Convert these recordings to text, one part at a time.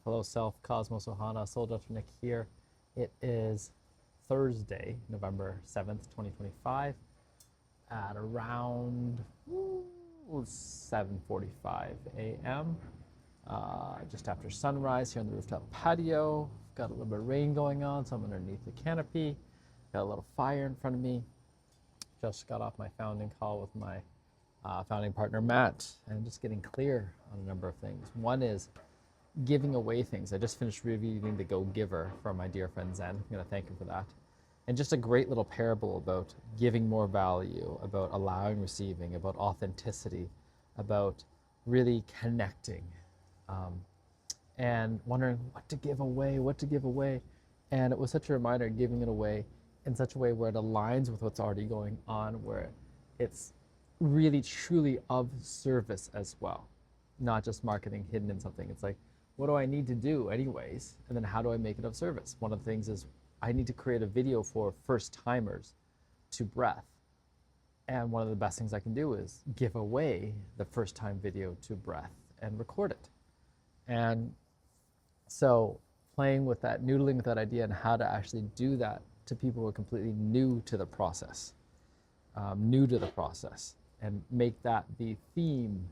Hello, Self, Cosmos Ohana, Soul Dr. Nick here. It is Thursday, November 7th, 2025, at around 7:45 a.m. Just after sunrise here on the rooftop patio. Got a little bit of rain going on, so I'm underneath the canopy. Got a little fire in front of me. Just got off my founding call with my founding partner, Matt, and just getting clear on a number of things. One is giving away things. I just finished reading The Go Giver from my dear friend Zen. I'm going to thank him for that. And just a great little parable about giving more value, about allowing receiving, about authenticity, about really connecting, and wondering what to give away, what to give away. And it was such a reminder, giving it away in such a way where it aligns with what's already going on, where it's really truly of service as well, not just marketing hidden in something. It's like, what do I need to do anyways? And then how do I make it of service? One of the things is I need to create a video for first timers to breath. And one of the best things I can do is give away the first time video to breath and record it. And so playing with that, noodling with that idea and how to actually do that to people who are completely new to the process, and make that the theme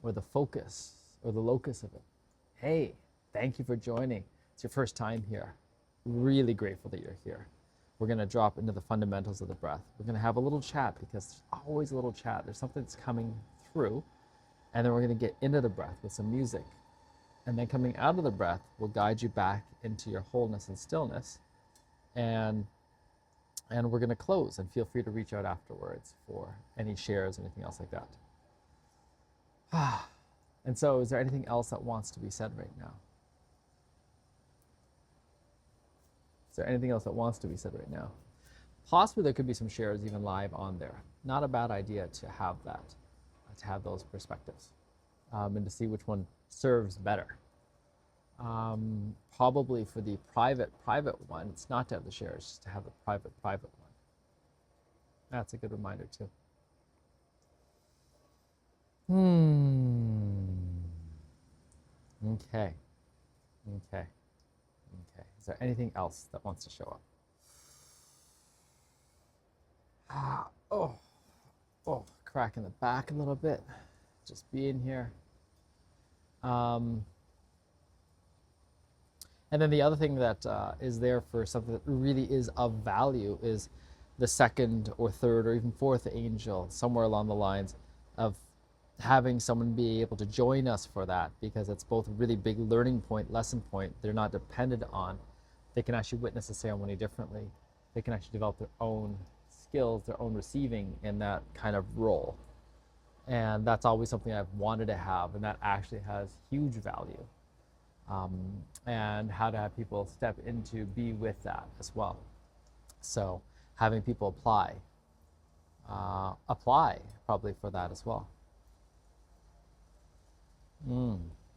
or the focus or the locus of it. Hey, thank you for joining. It's your first time here. Really grateful that you're here. We're going to drop into the fundamentals of the breath. We're going to have a little chat because there's always a little chat. There's something that's coming through. And then we're going to get into the breath with some music. And then coming out of the breath, we'll guide you back into your wholeness and stillness. And we're going to close, and feel free to reach out afterwards for any shares, anything else like that. And so, is there anything else that wants to be said right now? Is there anything else that wants to be said right now? Possibly there could be some shares even live on there. Not a bad idea to have that, to have those perspectives, and to see which one serves better. Probably for the private one, it's not to have the shares, just to have the private one. That's a good reminder too. Okay. Is there anything else that wants to show up? Crack in the back a little bit. Just being here. And then the other thing that is there for something that really is of value is the second or third or even fourth angel, somewhere along the lines of having someone be able to join us for that, because it's both a really big learning point, lesson point. They're not dependent on. They can actually witness the ceremony differently. They can actually develop their own skills, their own receiving in that kind of role. And that's always something I've wanted to have, and that actually has huge value. And how to have people step into be with that as well. So having people apply probably for that as well.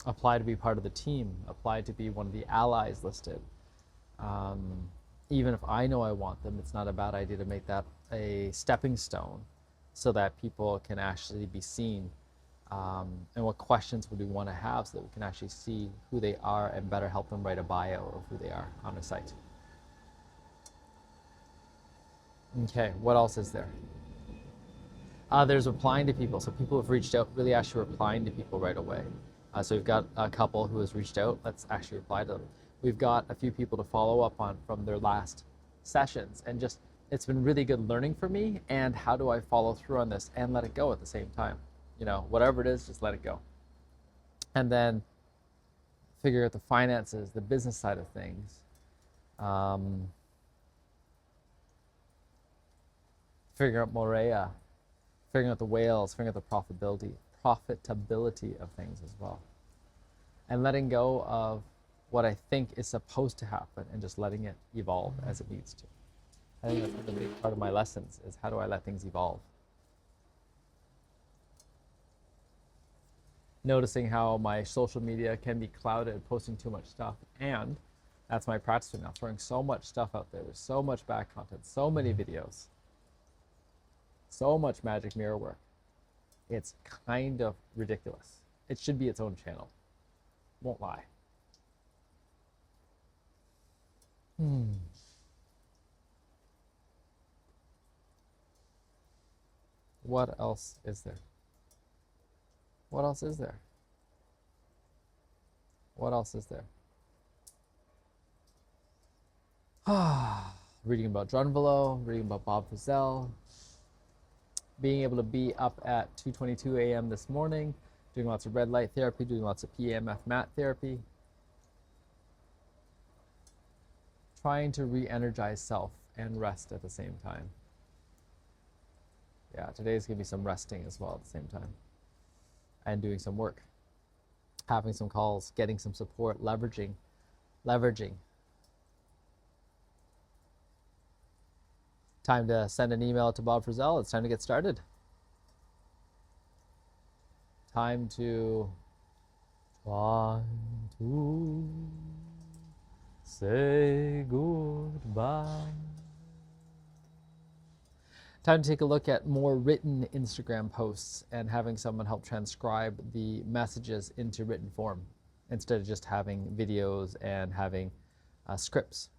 Apply to be part of the team, apply to be one of the allies listed. Even if I know I want them, it's not a bad idea to make that a stepping stone so that people can actually be seen. And what questions would we want to have so that we can actually see who they are and better help them write a bio of who they are on a site. Okay, what else is there? There's replying to people. So people who've reached out, really actually replying to people right away. So we've got a couple who has reached out. Let's actually reply to them. We've got a few people to follow up on from their last sessions, and just, it's been really good learning for me. And how do I follow through on this and let it go at the same time? You know, whatever it is, just let it go. And then figure out the finances, the business side of things. Figuring out Morea, figuring out the whales, figuring out the profitability of things as well. And letting go of what I think is supposed to happen and just letting it evolve as it needs to. I think that's a big part of my lessons, is how do I let things evolve? Noticing how my social media can be clouded, posting too much stuff, and that's my practice now, throwing so much stuff out there. There's so much back content, so many videos, so much magic mirror work. It's kind of ridiculous. It should be its own channel. Won't lie. Hmm. What else is there? What else is there? What else is there? Reading about Drunvalo, reading about Bob Frizell, being able to be up at 2:22 a.m. this morning, doing lots of red light therapy, doing lots of PEMF mat therapy, trying to re-energize self and rest at the same time. Yeah, today's gonna be some resting as well at the same time, and doing some work, having some calls, getting some support, leveraging. Time to send an email to Bob Frizell. It's time to get started. Time to say goodbye. Time to take a look at more written Instagram posts and having someone help transcribe the messages into written form instead of just having videos and having scripts.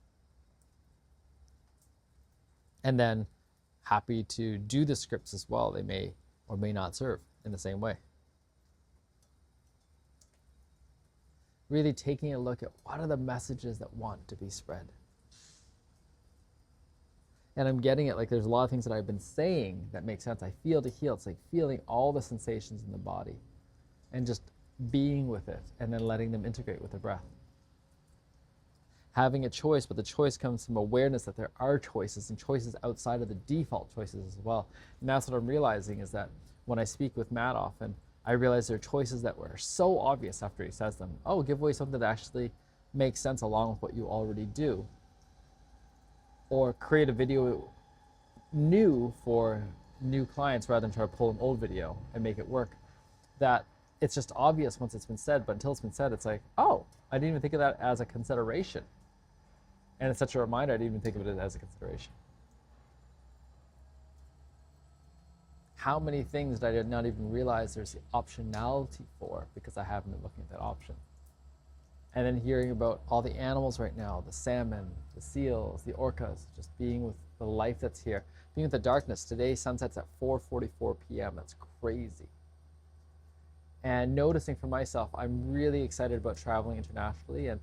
And then happy to do the scripts as well. They may or may not serve in the same way. Really taking a look at what are the messages that want to be spread. And I'm getting it, like there's a lot of things that I've been saying that make sense. I feel to heal. It's like feeling all the sensations in the body and just being with it and then letting them integrate with the breath. Having a choice, but the choice comes from awareness that there are choices and choices outside of the default choices as well. And that's what I'm realizing is that when I speak with Matt often, I realize there are choices that were so obvious after he says them. Oh, give away something that actually makes sense along with what you already do. Or create a video new for new clients rather than try to pull an old video and make it work. That it's just obvious once it's been said, but until it's been said, it's like, oh, I didn't even think of that as a consideration. And it's such a reminder, I didn't even think of it as a consideration. How many things did I not even realize there's the optionality for because I haven't been looking at that option? And then hearing about all the animals right now, the salmon, the seals, the orcas, just being with the life that's here, being with the darkness. Today, sunsets at 4:44 p.m. That's crazy. And noticing for myself, I'm really excited about traveling internationally, and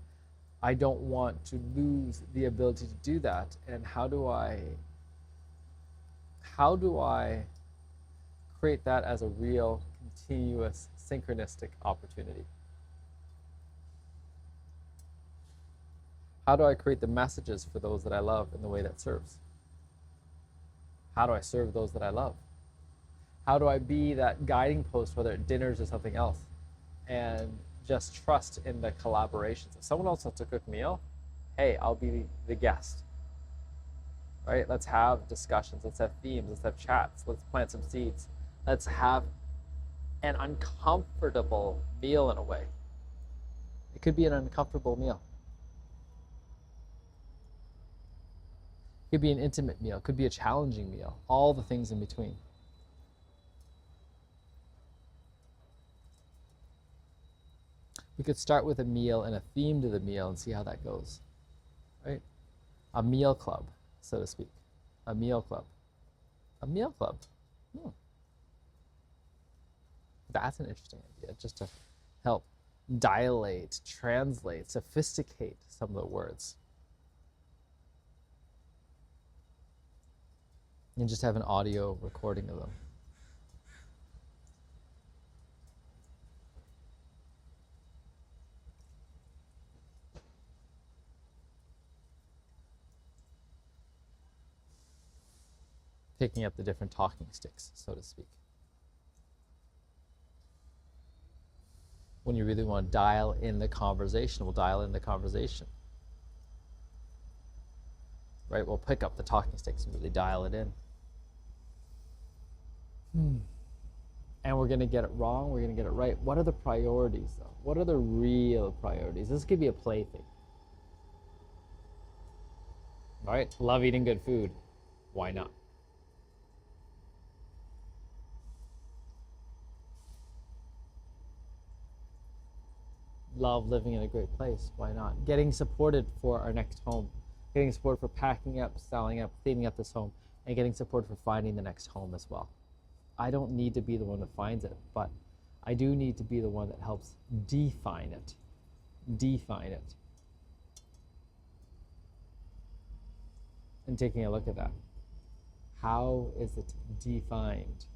I don't want to lose the ability to do that. And how do I create that as a real, continuous, synchronistic opportunity? How do I create the messages for those that I love in the way that serves? How do I serve those that I love? How do I be that guiding post, whether at dinners or something else, and just trust in the collaborations? If someone else wants to cook a meal, hey, I'll be the guest, right? Let's have discussions. Let's have themes. Let's have chats. Let's plant some seeds. Let's have an uncomfortable meal in a way. It could be an uncomfortable meal. It could be an intimate meal. It could be a challenging meal. All the things in between. We could start with a meal and a theme to the meal and see how that goes, right? A meal club, so to speak. A meal club. A meal club. That's an interesting idea, just to help dilate, translate, sophisticate some of the words. And just have an audio recording of them. Picking up the different talking sticks, so to speak. When you really want to dial in the conversation, we'll dial in the conversation. Right? We'll pick up the talking sticks and really dial it in. And we're going to get it wrong, we're going to get it right. What are the priorities, though? What are the real priorities? This could be a plaything. All right? Love eating good food. Why not? Love living in a great place. Why not? Getting supported for our next home. getting support for packing up, styling up, cleaning up this home, and getting support for finding the next home as well. I don't need to be the one that finds it, but I do need to be the one that helps define it. Define it. And taking a look at that. How is it defined?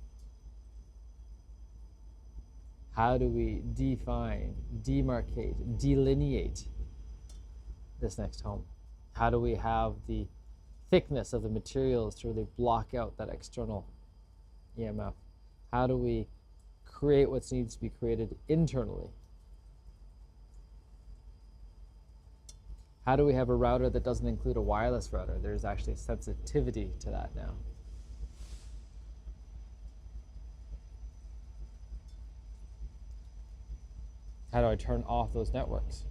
How do we define, demarcate, delineate this next home? How do we have the thickness of the materials to really block out that external EMF? How do we create what needs to be created internally? How do we have a router that doesn't include a wireless router? There's actually a sensitivity to that now. How do I turn off those networks?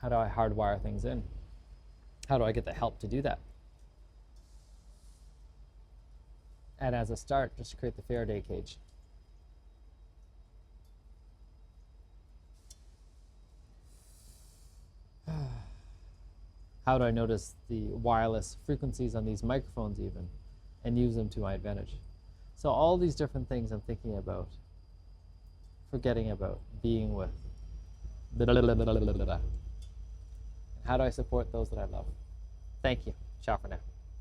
How do I hardwire things in? How do I get the help to do that? And as a start, just create the Faraday cage. How do I notice the wireless frequencies on these microphones even and use them to my advantage? So all these different things I'm thinking about, forgetting about, being with. And how do I support those that I love? Thank you. Ciao for now.